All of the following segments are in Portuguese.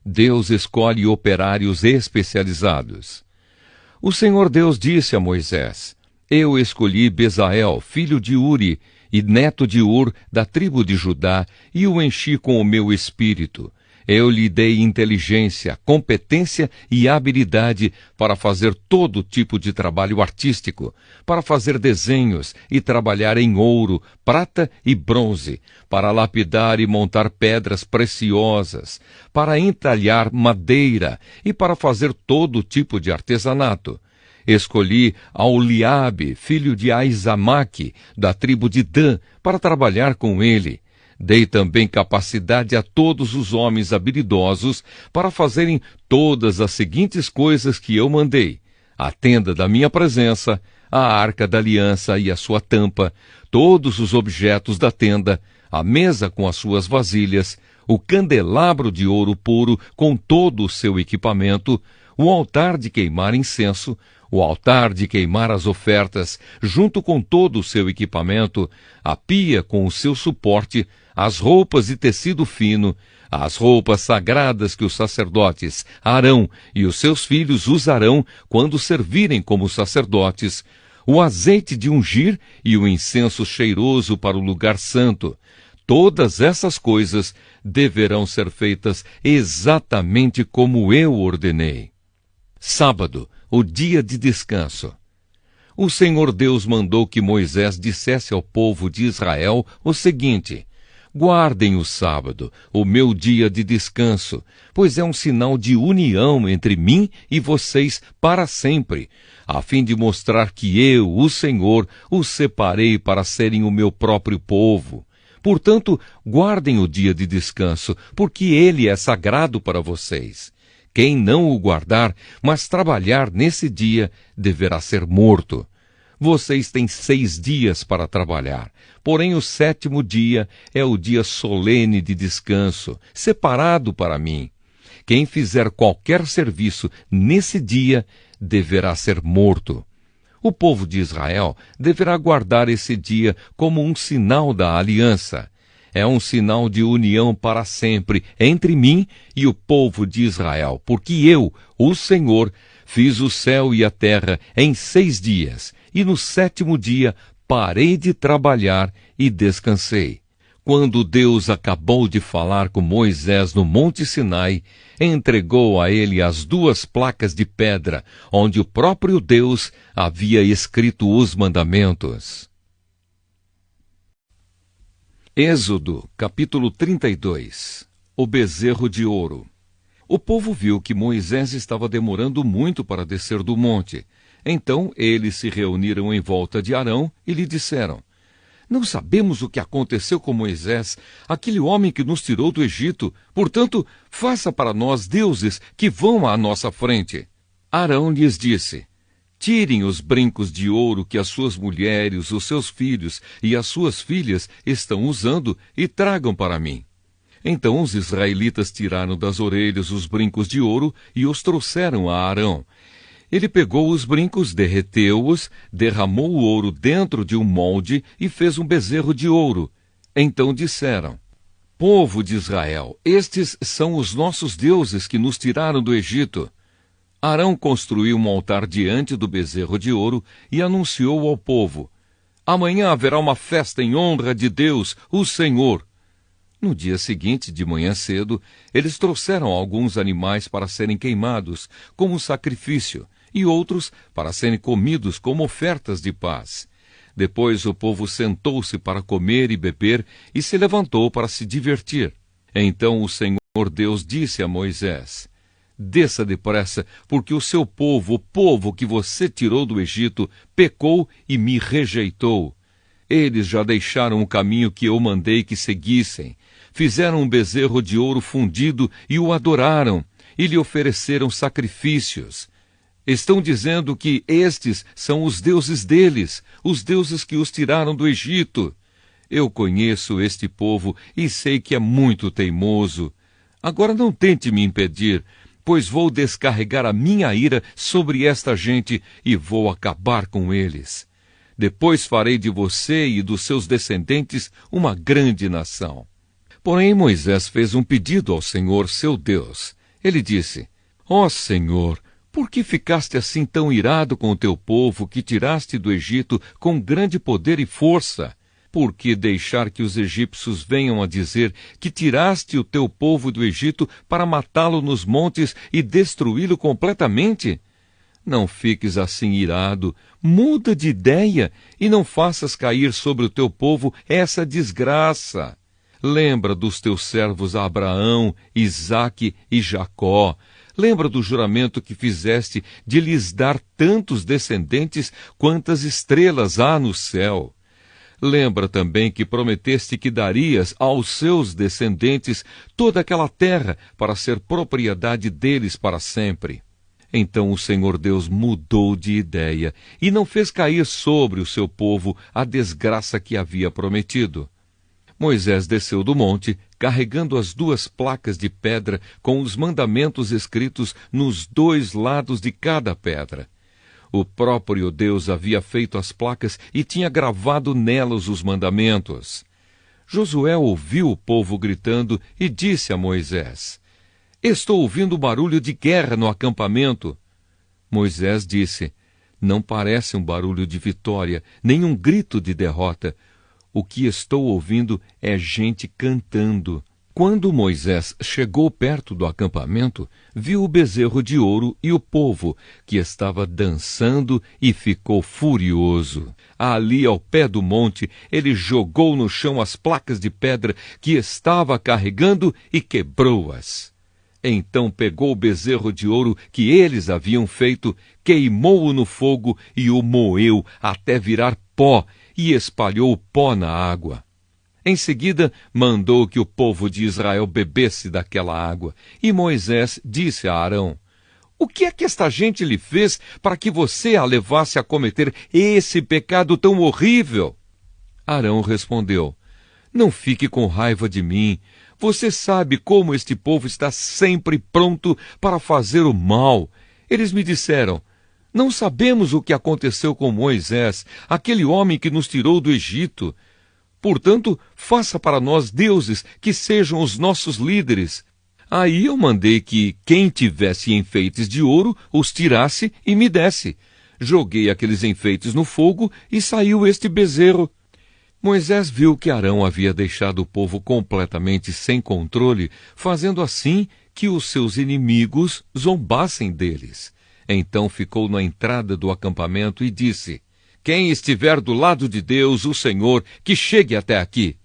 Deus escolhe operários especializados. O Senhor Deus disse a Moisés: Eu escolhi Bezael, filho de Uri, e neto de Ur, da tribo de Judá, e o enchi com o meu espírito. Eu lhe dei inteligência, competência e habilidade para fazer todo tipo de trabalho artístico, para fazer desenhos e trabalhar em ouro, prata e bronze, para lapidar e montar pedras preciosas, para entalhar madeira e para fazer todo tipo de artesanato. Escolhi Aholiabe, filho de Aizamaque, da tribo de Dan, para trabalhar com ele. Dei também capacidade a todos os homens habilidosos para fazerem todas as seguintes coisas que eu mandei: a tenda da minha presença, a arca da aliança e a sua tampa, todos os objetos da tenda, a mesa com as suas vasilhas, o candelabro de ouro puro com todo o seu equipamento, o altar de queimar incenso, o altar de queimar as ofertas, junto com todo o seu equipamento, a pia com o seu suporte, as roupas de tecido fino, as roupas sagradas que os sacerdotes Arão e os seus filhos usarão quando servirem como sacerdotes, o azeite de ungir e o incenso cheiroso para o lugar santo. Todas essas coisas deverão ser feitas exatamente como eu ordenei. Sábado, o dia de descanso. O Senhor Deus mandou que Moisés dissesse ao povo de Israel o seguinte: Guardem o sábado, o meu dia de descanso, pois é um sinal de união entre mim e vocês para sempre, a fim de mostrar que eu, o Senhor, os separei para serem o meu próprio povo. Portanto, guardem o dia de descanso, porque ele é sagrado para vocês. Quem não o guardar, mas trabalhar nesse dia, deverá ser morto. Vocês têm 6 dias para trabalhar, porém o 7º dia é o dia solene de descanso, separado para mim. Quem fizer qualquer serviço nesse dia, deverá ser morto. O povo de Israel deverá guardar esse dia como um sinal da aliança. É um sinal de união para sempre entre mim e o povo de Israel, porque eu, o Senhor, fiz o céu e a terra em 6 dias, e no 7º dia parei de trabalhar e descansei. Quando Deus acabou de falar com Moisés no Monte Sinai, entregou a ele as 2 placas de pedra, onde o próprio Deus havia escrito os mandamentos. Êxodo, capítulo 32. O bezerro de ouro. O povo viu que Moisés estava demorando muito para descer do monte. Então eles se reuniram em volta de Arão e lhe disseram: Não sabemos o que aconteceu com Moisés, aquele homem que nos tirou do Egito. Portanto, faça para nós deuses que vão à nossa frente. Arão lhes disse: Tirem os brincos de ouro que as suas mulheres, os seus filhos e as suas filhas estão usando e tragam para mim. Então os israelitas tiraram das orelhas os brincos de ouro e os trouxeram a Arão. Ele pegou os brincos, derreteu-os, derramou o ouro dentro de um molde e fez um bezerro de ouro. Então disseram: Povo de Israel, estes são os nossos deuses que nos tiraram do Egito. Arão construiu um altar diante do bezerro de ouro e anunciou ao povo: Amanhã haverá uma festa em honra de Deus, o Senhor. No dia seguinte, de manhã cedo, eles trouxeram alguns animais para serem queimados como sacrifício e outros para serem comidos como ofertas de paz. Depois o povo sentou-se para comer e beber e se levantou para se divertir. Então o Senhor Deus disse a Moisés: Desça depressa, porque o seu povo, o povo que você tirou do Egito, pecou e me rejeitou. Eles já deixaram o caminho que eu mandei que seguissem. Fizeram um bezerro de ouro fundido e o adoraram, e lhe ofereceram sacrifícios. Estão dizendo que estes são os deuses deles, os deuses que os tiraram do Egito. Eu conheço este povo e sei que é muito teimoso. Agora não tente me impedir, pois vou descarregar a minha ira sobre esta gente e vou acabar com eles. Depois farei de você e dos seus descendentes uma grande nação. Porém, Moisés fez um pedido ao Senhor, seu Deus. Ele disse: Ó Senhor, por que ficaste assim tão irado com o teu povo que tiraste do Egito com grande poder e força? Por que deixar que os egípcios venham a dizer que tiraste o teu povo do Egito para matá-lo nos montes e destruí-lo completamente? Não fiques assim irado, muda de ideia e não faças cair sobre o teu povo essa desgraça. Lembra dos teus servos Abraão, Isaque e Jacó. Lembra do juramento que fizeste de lhes dar tantos descendentes quantas estrelas há no céu. Lembra também que prometeste que darias aos seus descendentes toda aquela terra para ser propriedade deles para sempre. Então o Senhor Deus mudou de ideia e não fez cair sobre o seu povo a desgraça que havia prometido. Moisés desceu do monte, carregando as 2 placas de pedra com os mandamentos escritos nos 2 lados de cada pedra. O próprio Deus havia feito as placas e tinha gravado nelas os mandamentos. Josué ouviu o povo gritando e disse a Moisés: Estou ouvindo barulho de guerra no acampamento. Moisés disse: Não parece um barulho de vitória, nem um grito de derrota. O que estou ouvindo é gente cantando. Quando Moisés chegou perto do acampamento, viu o bezerro de ouro e o povo, que estava dançando, e ficou furioso. Ali, ao pé do monte, ele jogou no chão as placas de pedra que estava carregando e quebrou-as. Então pegou o bezerro de ouro que eles haviam feito, queimou-o no fogo e o moeu até virar pó, e espalhou o pó na água. Em seguida, mandou que o povo de Israel bebesse daquela água. E Moisés disse a Arão: O que é que esta gente lhe fez para que você a levasse a cometer esse pecado tão horrível? Arão respondeu: Não fique com raiva de mim. Você sabe como este povo está sempre pronto para fazer o mal. Eles me disseram: Não sabemos o que aconteceu com Moisés, aquele homem que nos tirou do Egito. Portanto, faça para nós deuses que sejam os nossos líderes. Aí eu mandei que quem tivesse enfeites de ouro os tirasse e me desse. Joguei aqueles enfeites no fogo e saiu este bezerro. Moisés viu que Arão havia deixado o povo completamente sem controle, fazendo assim que os seus inimigos zombassem deles. Então ficou na entrada do acampamento e disse: Quem estiver do lado de Deus, o Senhor, que chegue até aqui.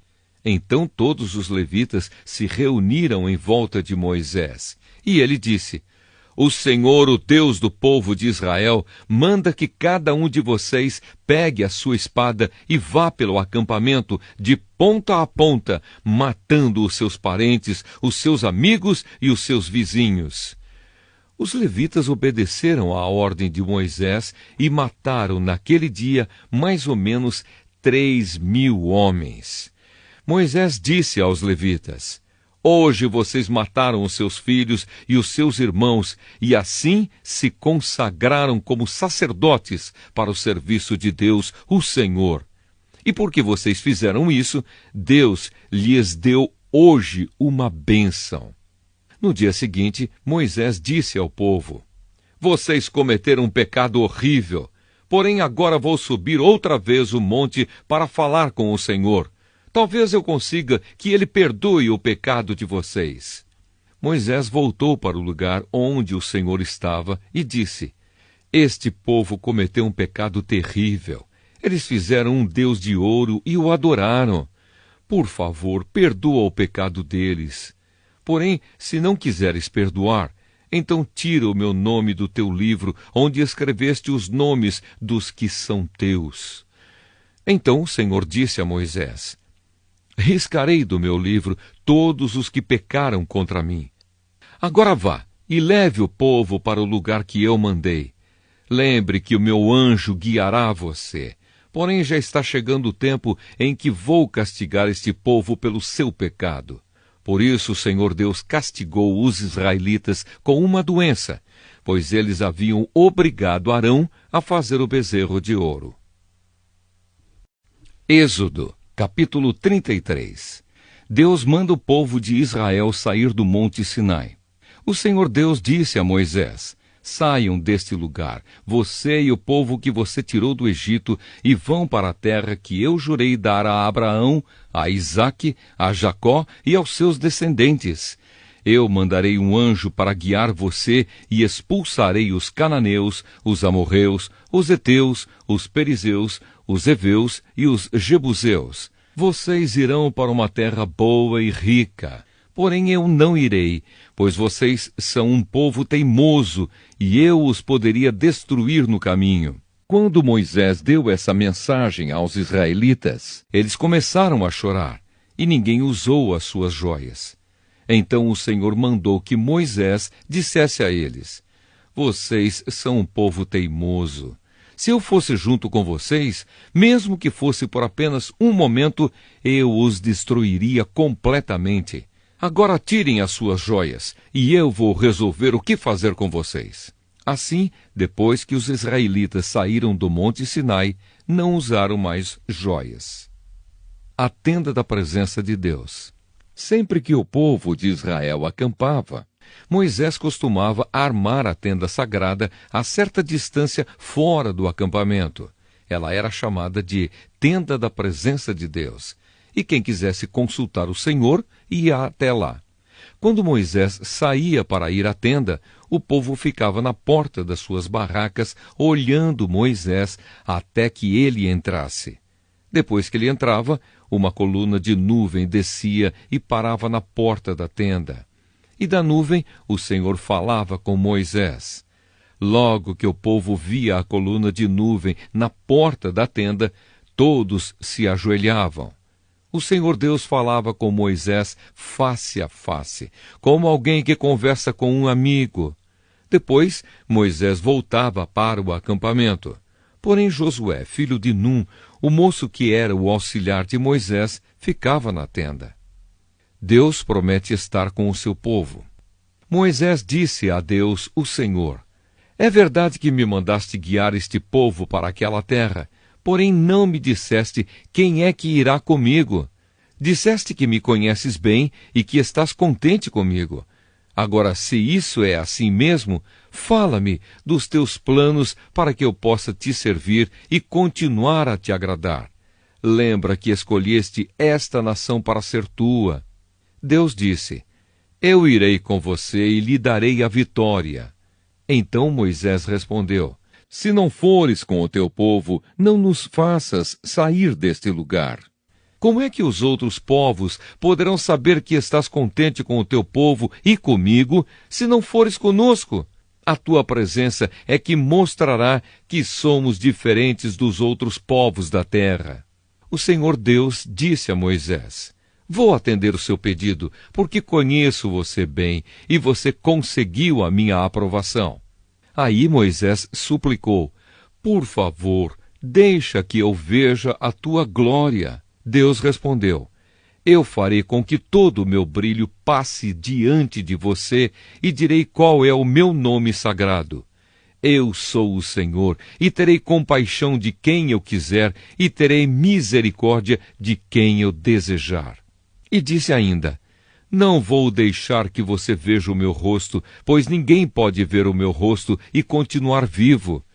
Então todos os levitas se reuniram em volta de Moisés. E ele disse: O Senhor, o Deus do povo de Israel, manda que cada um de vocês pegue a sua espada e vá pelo acampamento de ponta a ponta, matando os seus parentes, os seus amigos e os seus vizinhos. Os levitas obedeceram à ordem de Moisés e mataram naquele dia mais ou menos 3.000 homens. Moisés disse aos levitas: Hoje vocês mataram os seus filhos e os seus irmãos, e assim se consagraram como sacerdotes para o serviço de Deus, o Senhor. E porque vocês fizeram isso, Deus lhes deu hoje uma bênção. No dia seguinte, Moisés disse ao povo: Vocês cometeram um pecado horrível, porém agora vou subir outra vez o monte para falar com o Senhor. Talvez eu consiga que ele perdoe o pecado de vocês. Moisés voltou para o lugar onde o Senhor estava e disse: Este povo cometeu um pecado terrível. Eles fizeram um Deus de ouro e o adoraram. Por favor, perdoa o pecado deles. Porém, se não quiseres perdoar, então tira o meu nome do teu livro, onde escreveste os nomes dos que são teus. Então o Senhor disse a Moisés: Riscarei do meu livro todos os que pecaram contra mim. Agora vá e leve o povo para o lugar que eu mandei. Lembre que o meu anjo guiará você. Porém, já está chegando o tempo em que vou castigar este povo pelo seu pecado. Por isso o Senhor Deus castigou os israelitas com uma doença, pois eles haviam obrigado Arão a fazer o bezerro de ouro. Êxodo, capítulo 33. Deus manda o povo de Israel sair do monte Sinai. O Senhor Deus disse a Moisés: saiam deste lugar, você e o povo que você tirou do Egito, e vão para a terra que eu jurei dar a Abraão, a Isaque, a Jacó e aos seus descendentes. Eu mandarei um anjo para guiar você e expulsarei os cananeus, os amorreus, os heteus, os perizeus, os heveus e os jebuseus. Vocês irão para uma terra boa e rica. Porém eu não irei, pois vocês são um povo teimoso, e eu os poderia destruir no caminho. Quando Moisés deu essa mensagem aos israelitas, eles começaram a chorar, e ninguém usou as suas joias. Então o Senhor mandou que Moisés dissesse a eles: vocês são um povo teimoso. Se eu fosse junto com vocês, mesmo que fosse por apenas um momento, eu os destruiria completamente. Agora tirem as suas joias, e eu vou resolver o que fazer com vocês. Assim, depois que os israelitas saíram do monte Sinai, não usaram mais joias. A tenda da presença de Deus. Sempre que o povo de Israel acampava, Moisés costumava armar a tenda sagrada a certa distância fora do acampamento. Ela era chamada de tenda da presença de Deus, e quem quisesse consultar o Senhor ia até lá. Quando Moisés saía para ir à tenda, o povo ficava na porta das suas barracas, olhando Moisés até que ele entrasse. Depois que ele entrava, uma coluna de nuvem descia e parava na porta da tenda. E da nuvem o Senhor falava com Moisés. Logo que o povo via a coluna de nuvem na porta da tenda, todos se ajoelhavam. O Senhor Deus falava com Moisés face a face, como alguém que conversa com um amigo. Depois, Moisés voltava para o acampamento. Porém, Josué, filho de Num, o moço que era o auxiliar de Moisés, ficava na tenda. Deus promete estar com o seu povo. Moisés disse a Deus, o Senhor: é verdade que me mandaste guiar este povo para aquela terra, porém não me disseste quem é que irá comigo. Disseste que me conheces bem e que estás contente comigo. Agora, se isso é assim mesmo, fala-me dos teus planos para que eu possa te servir e continuar a te agradar. Lembra que escolheste esta nação para ser tua. Deus disse: eu irei com você e lhe darei a vitória. Então Moisés respondeu: se não fores com o teu povo, não nos faças sair deste lugar. Como é que os outros povos poderão saber que estás contente com o teu povo e comigo, se não fores conosco? A tua presença é que mostrará que somos diferentes dos outros povos da terra. O Senhor Deus disse a Moisés: vou atender o seu pedido, porque conheço você bem e você conseguiu a minha aprovação. Aí Moisés suplicou: por favor, deixa que eu veja a tua glória. Deus respondeu: eu farei com que todo o meu brilho passe diante de você e direi qual é o meu nome sagrado. Eu sou o Senhor e terei compaixão de quem eu quiser e terei misericórdia de quem eu desejar. E disse ainda: não vou deixar que você veja o meu rosto, pois ninguém pode ver o meu rosto e continuar vivo.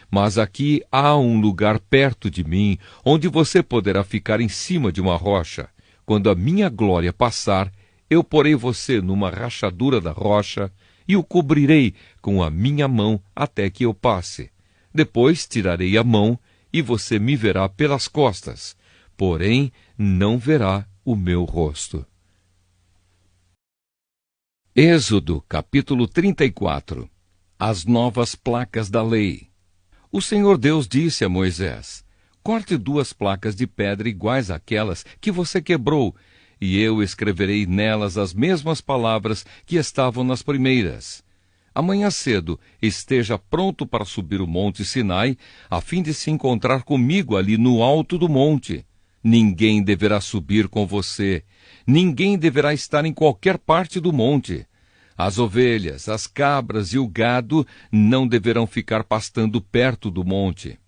Mas aqui há um lugar perto de mim, onde você poderá ficar em cima de uma rocha. Quando a minha glória passar, eu porei você numa rachadura da rocha e o cobrirei com a minha mão até que eu passe. Depois tirarei a mão e você me verá pelas costas, porém não verá o meu rosto. Êxodo, capítulo 34. As novas placas da lei. O Senhor Deus disse a Moisés: corte 2 placas de pedra iguais àquelas que você quebrou, e eu escreverei nelas as mesmas palavras que estavam nas primeiras. Amanhã cedo esteja pronto para subir o monte Sinai, a fim de se encontrar comigo ali no alto do monte. Ninguém deverá subir com você, ninguém deverá estar em qualquer parte do monte. As ovelhas, as cabras e o gado não deverão ficar pastando perto do monte.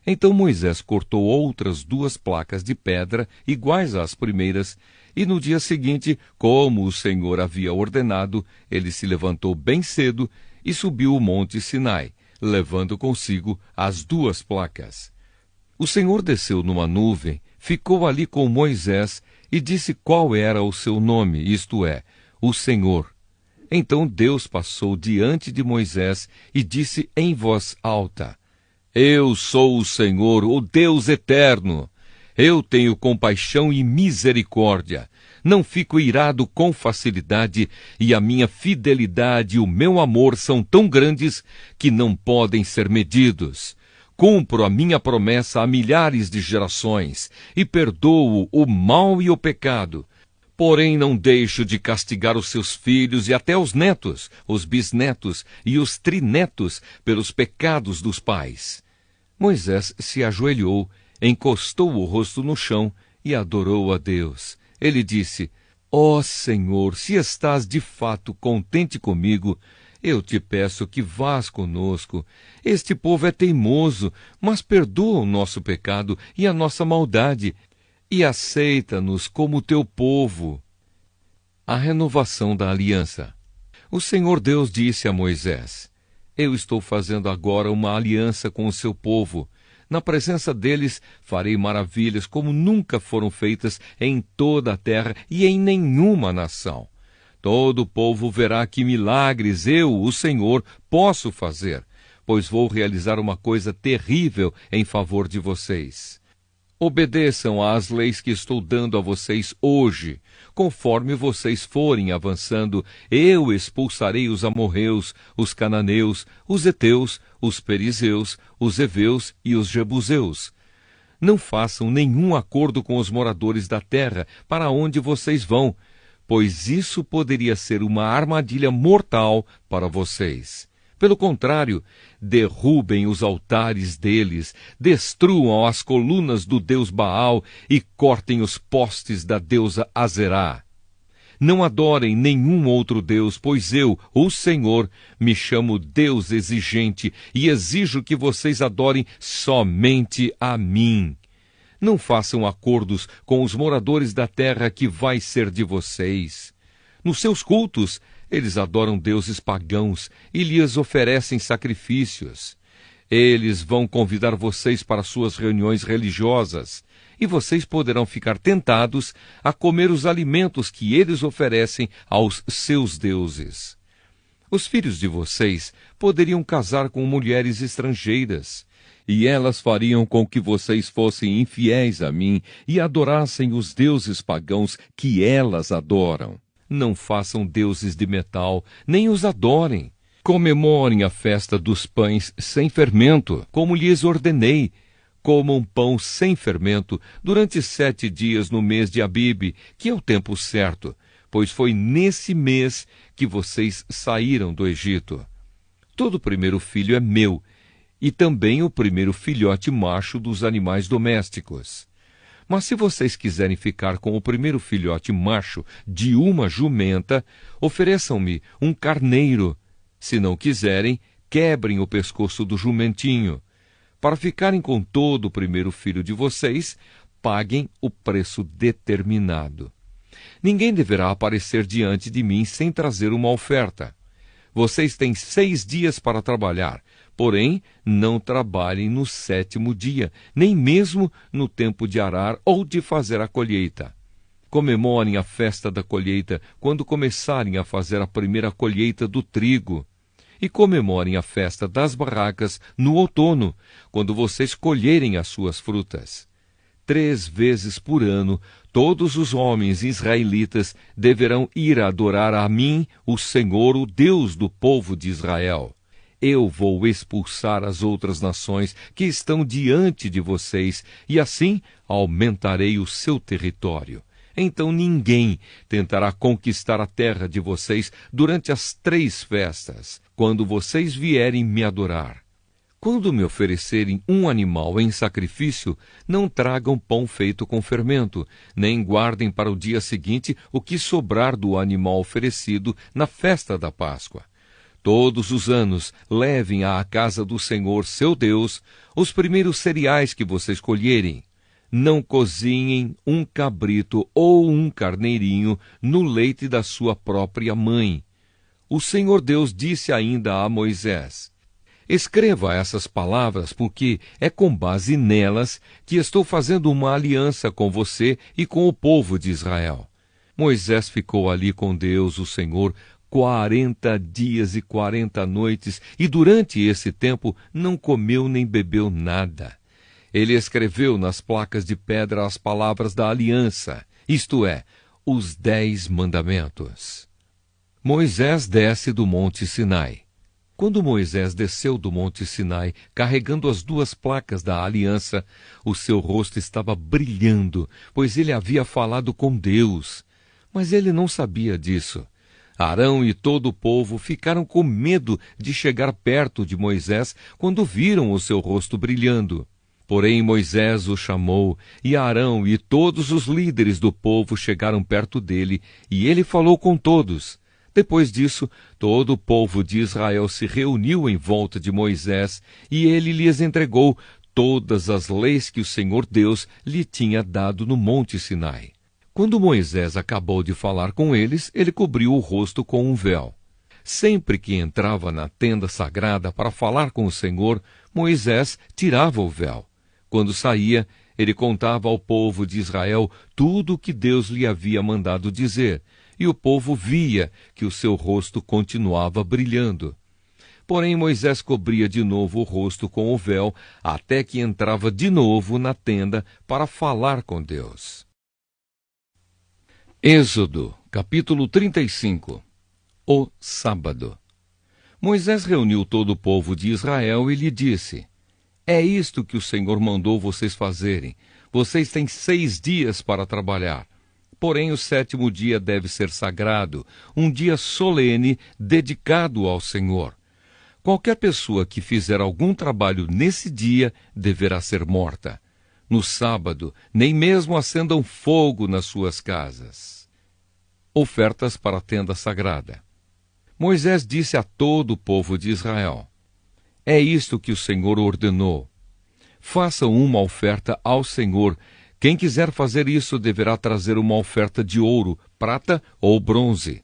Então Moisés cortou outras 2 placas de pedra, iguais às primeiras, e no dia seguinte, como o Senhor havia ordenado, ele se levantou bem cedo e subiu o monte Sinai, levando consigo as 2 placas. O Senhor desceu numa nuvem, ficou ali com Moisés e disse qual era o seu nome, isto é, o Senhor. Então Deus passou diante de Moisés e disse em voz alta: Eu sou o Senhor, o Deus eterno. Eu tenho compaixão e misericórdia. Não fico irado com facilidade, e a minha fidelidade e o meu amor são tão grandes que não podem ser medidos. Cumpro a minha promessa a milhares de gerações e perdoo o mal e o pecado. Porém, não deixo de castigar os seus filhos e até os netos, os bisnetos e os trinetos pelos pecados dos pais. Moisés se ajoelhou, encostou o rosto no chão e adorou a Deus. Ele disse: Ó Senhor, se estás de fato contente comigo, eu te peço que vás conosco. Este povo é teimoso, mas perdoa o nosso pecado e a nossa maldade, e aceita-nos como teu povo. A renovação da aliança. O Senhor Deus disse a Moisés: Eu estou fazendo agora uma aliança com o seu povo. Na presença deles farei maravilhas como nunca foram feitas em toda a terra e em nenhuma nação. Todo o povo verá que milagres eu, o Senhor, posso fazer, pois vou realizar uma coisa terrível em favor de vocês. Obedeçam às leis que estou dando a vocês hoje. Conforme vocês forem avançando, eu expulsarei os amorreus, os cananeus, os heteus, os perizeus, os heveus e os jebuseus. Não façam nenhum acordo com os moradores da terra para onde vocês vão, pois isso poderia ser uma armadilha mortal para vocês. Pelo contrário, derrubem os altares deles, destruam as colunas do deus Baal e cortem os postes da deusa Azerá. Não adorem nenhum outro deus, pois eu, o Senhor, me chamo Deus exigente e exijo que vocês adorem somente a mim. Não façam acordos com os moradores da terra que vai ser de vocês. Nos seus cultos, eles adoram deuses pagãos e lhes oferecem sacrifícios. Eles vão convidar vocês para suas reuniões religiosas, e vocês poderão ficar tentados a comer os alimentos que eles oferecem aos seus deuses. Os filhos de vocês poderiam casar com mulheres estrangeiras, e elas fariam com que vocês fossem infiéis a mim e adorassem os deuses pagãos que elas adoram. Não façam deuses de metal, nem os adorem. Comemorem a festa dos pães sem fermento, como lhes ordenei. Comam pão sem fermento durante 7 dias no mês de Abibe, que é o tempo certo, pois foi nesse mês que vocês saíram do Egito. Todo primeiro filho é meu, e também o primeiro filhote macho dos animais domésticos. Mas se vocês quiserem ficar com o primeiro filhote macho de uma jumenta, ofereçam-me um carneiro. Se não quiserem, quebrem o pescoço do jumentinho. Para ficarem com todo o primeiro filho de vocês, paguem o preço determinado. Ninguém deverá aparecer diante de mim sem trazer uma oferta. Vocês têm 6 dias para trabalhar, porém não trabalhem no 7º dia, nem mesmo no tempo de arar ou de fazer a colheita. Comemorem a festa da colheita quando começarem a fazer a primeira colheita do trigo. E comemorem a festa das barracas no outono, quando vocês colherem as suas frutas. 3 vezes por ano, todos os homens israelitas deverão ir adorar a mim, o Senhor, o Deus do povo de Israel. Eu vou expulsar as outras nações que estão diante de vocês, e assim aumentarei o seu território. Então ninguém tentará conquistar a terra de vocês durante as 3 festas, quando vocês vierem me adorar. Quando me oferecerem um animal em sacrifício, não tragam pão feito com fermento, nem guardem para o dia seguinte o que sobrar do animal oferecido na festa da Páscoa. Todos os anos, levem à casa do Senhor, seu Deus, os primeiros cereais que vocês colherem. Não cozinhem um cabrito ou um carneirinho no leite da sua própria mãe. O Senhor Deus disse ainda a Moisés: escreva essas palavras, porque é com base nelas que estou fazendo uma aliança com você e com o povo de Israel. Moisés ficou ali com Deus, o Senhor, 40 dias e 40 noites, e durante esse tempo não comeu nem bebeu nada. Ele escreveu nas placas de pedra as palavras da aliança, isto é, os 10 mandamentos. Moisés desce do Monte Sinai. Quando Moisés desceu do Monte Sinai, carregando as 2 placas da aliança, o seu rosto estava brilhando, pois ele havia falado com Deus. Mas ele não sabia disso. Arão e todo o povo ficaram com medo de chegar perto de Moisés quando viram o seu rosto brilhando. Porém Moisés o chamou, e Arão e todos os líderes do povo chegaram perto dele, e ele falou com todos. Depois disso, todo o povo de Israel se reuniu em volta de Moisés, e ele lhes entregou todas as leis que o Senhor Deus lhe tinha dado no Monte Sinai. Quando Moisés acabou de falar com eles, ele cobriu o rosto com um véu. Sempre que entrava na tenda sagrada para falar com o Senhor, Moisés tirava o véu. Quando saía, ele contava ao povo de Israel tudo o que Deus lhe havia mandado dizer, e o povo via que o seu rosto continuava brilhando. Porém, Moisés cobria de novo o rosto com o véu, até que entrava de novo na tenda para falar com Deus. Êxodo, capítulo 35. O sábado. Moisés reuniu todo o povo de Israel e lhe disse: é isto que o Senhor mandou vocês fazerem. Vocês têm 6 dias para trabalhar. Porém, o 7º dia deve ser sagrado, um dia solene dedicado ao Senhor. Qualquer pessoa que fizer algum trabalho nesse dia deverá ser morta. No sábado, nem mesmo acendam fogo nas suas casas. Ofertas para a tenda sagrada. Moisés disse a todo o povo de Israel: é isto que o Senhor ordenou. Façam uma oferta ao Senhor. Quem quiser fazer isso deverá trazer uma oferta de ouro, prata ou bronze,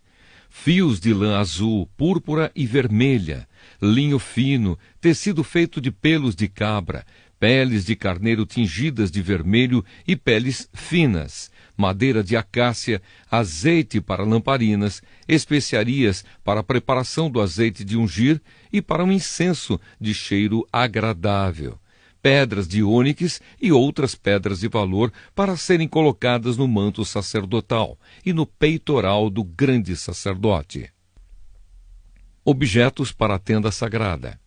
fios de lã azul, púrpura e vermelha, linho fino, tecido feito de pelos de cabra, peles de carneiro tingidas de vermelho e peles finas, madeira de acácia, azeite para lamparinas, especiarias para a preparação do azeite de ungir e para um incenso de cheiro agradável, pedras de ônix e outras pedras de valor para serem colocadas no manto sacerdotal e no peitoral do grande sacerdote. Objetos para a tenda sagrada.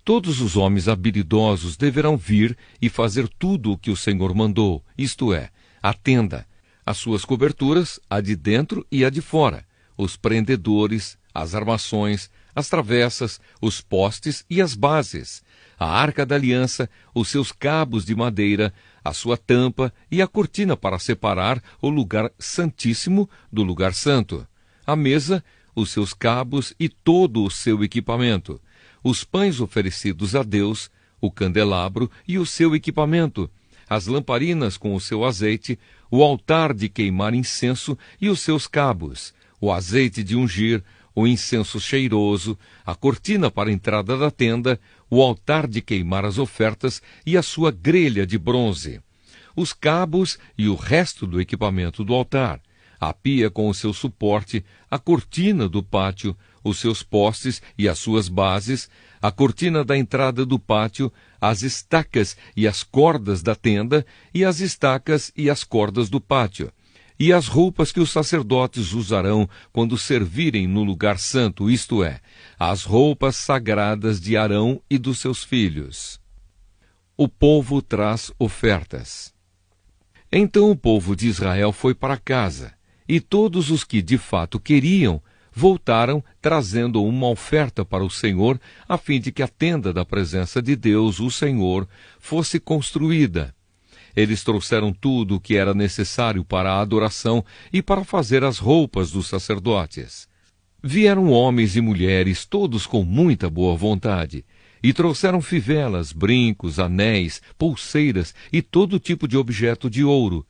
Todos os homens habilidosos deverão vir e fazer tudo o que o Senhor mandou, isto é, a tenda, as suas coberturas, a de dentro e a de fora, os prendedores, as armações, as travessas, os postes e as bases, a arca da aliança, os seus cabos de madeira, a sua tampa e a cortina para separar o lugar santíssimo do lugar santo, a mesa, os seus cabos e todo o seu equipamento, os pães oferecidos a Deus, o candelabro e o seu equipamento, as lamparinas com o seu azeite, o altar de queimar incenso e os seus cabos, o azeite de ungir, o incenso cheiroso, a cortina para a entrada da tenda, o altar de queimar as ofertas e a sua grelha de bronze, os cabos e o resto do equipamento do altar, a pia com o seu suporte, a cortina do pátio, os seus postes e as suas bases, a cortina da entrada do pátio, as estacas e as cordas da tenda, e as estacas e as cordas do pátio, e as roupas que os sacerdotes usarão quando servirem no lugar santo, isto é, as roupas sagradas de Arão e dos seus filhos. O povo traz ofertas. Então o povo de Israel foi para casa, e todos os que de fato queriam voltaram trazendo uma oferta para o Senhor, a fim de que a tenda da presença de Deus, o Senhor, fosse construída. Eles trouxeram tudo o que era necessário para a adoração e para fazer as roupas dos sacerdotes. Vieram homens e mulheres, todos com muita boa vontade, e trouxeram fivelas, brincos, anéis, pulseiras e todo tipo de objeto de ouro.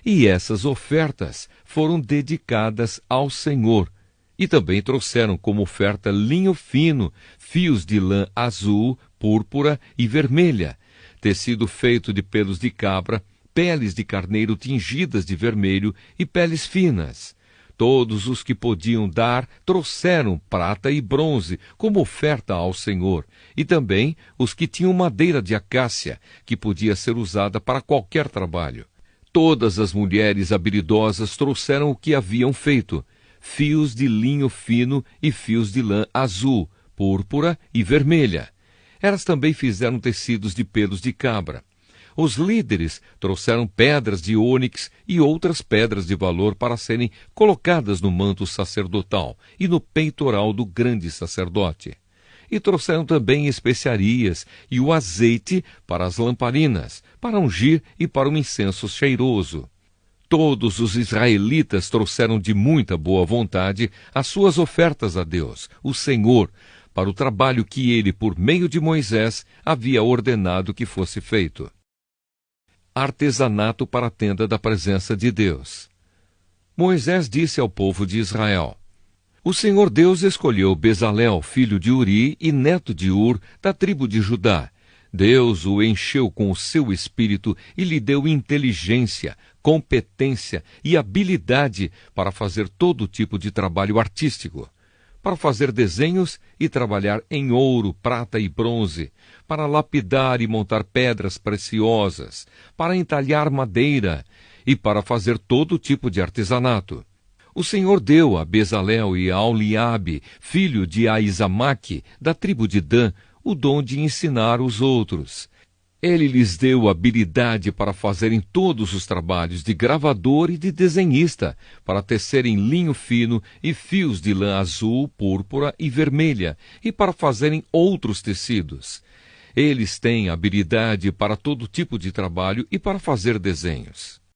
E essas ofertas foram dedicadas ao Senhor. E também trouxeram como oferta linho fino, fios de lã azul, púrpura e vermelha, tecido feito de pelos de cabra, peles de carneiro tingidas de vermelho e peles finas. Todos os que podiam dar trouxeram prata e bronze como oferta ao Senhor, e também os que tinham madeira de acácia, que podia ser usada para qualquer trabalho. Todas as mulheres habilidosas trouxeram o que haviam feito: fios de linho fino e fios de lã azul, púrpura e vermelha. Elas também fizeram tecidos de pelos de cabra. Os líderes trouxeram pedras de ônix e outras pedras de valor para serem colocadas no manto sacerdotal e no peitoral do grande sacerdote. E trouxeram também especiarias e o azeite para as lamparinas, para ungir e para o incenso cheiroso. Todos os israelitas trouxeram de muita boa vontade as suas ofertas a Deus, o Senhor, para o trabalho que ele, por meio de Moisés, havia ordenado que fosse feito. Artesanato para a tenda da presença de Deus. Moisés disse ao povo de Israel: O Senhor Deus escolheu Bezalel, filho de Uri e neto de Ur, da tribo de Judá. Deus o encheu com o seu espírito e lhe deu inteligência, competência e habilidade para fazer todo tipo de trabalho artístico, para fazer desenhos e trabalhar em ouro, prata e bronze, para lapidar e montar pedras preciosas, para entalhar madeira e para fazer todo tipo de artesanato. O Senhor deu a Bezalel e a Aholiabe, filho de Aizamaque, da tribo de Dan, o dom de ensinar os outros. Ele lhes deu habilidade para fazerem todos os trabalhos de gravador e de desenhista, para tecerem linho fino e fios de lã azul, púrpura e vermelha, e para fazerem outros tecidos. Eles têm habilidade para todo tipo de trabalho e para fazer desenhos.